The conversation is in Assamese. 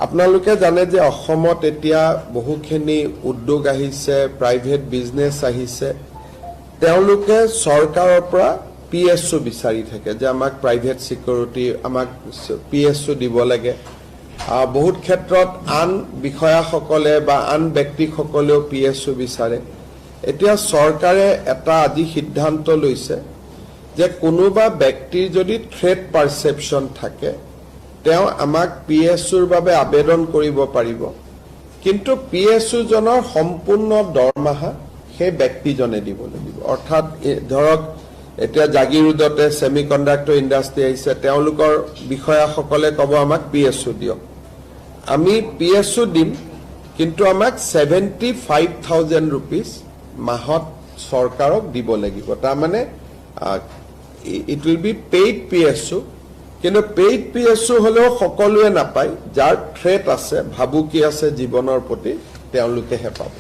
আপোনালোকে জানে যে অসমত এতিয়া বহুখিনি উদ্যোগ আহিছে, প্ৰাইভেট বিজনেছ আহিছে। তেওঁলোকে চৰকাৰৰ পৰা PSU বিচাৰি থাকে যে আমাক প্ৰাইভেট সিকিউৰিটি, আমাক PSU দিব লাগে। বহুত ক্ষেত্ৰত আন বিষয়াসকলে বা আন ব্যক্তিসকলেও PSU বিচাৰে। এতিয়া চৰকাৰে এটা আজি সিদ্ধান্ত লৈছে যে কোনোবা ব্যক্তিৰ যদি থ্ৰেট পাৰসেপশ্যন থাকে তেওঁ আমাক PSUৰ বাবে আবেদন কৰিব পাৰিব, কিন্তু PSU জনৰ সম্পূৰ্ণ দৰমহা সেই ব্যক্তিজনে দিব লাগিব। অৰ্থাৎ ধৰক এতিয়া জাগিৰোডতে সেমিকণ্ডাক্টৰ ইণ্ডাষ্ট্ৰি আহিছে, তেওঁলোকৰ বিষয়াসকলে ক'ব আমাক PSU দিয়ক, আমি PSU দিম, কিন্তু আমাক 75,000 rupees মাহত চৰকাৰক দিব লাগিব। তাৰমানে it will be paid PSU, কিন্তু পেইড PSU হলেও সকলোৱে নাপায়, যাৰ থ্ৰেট আছে, ভাবুকি আছে জীৱনৰ প্ৰতি, তেওঁলোকেহে পাব।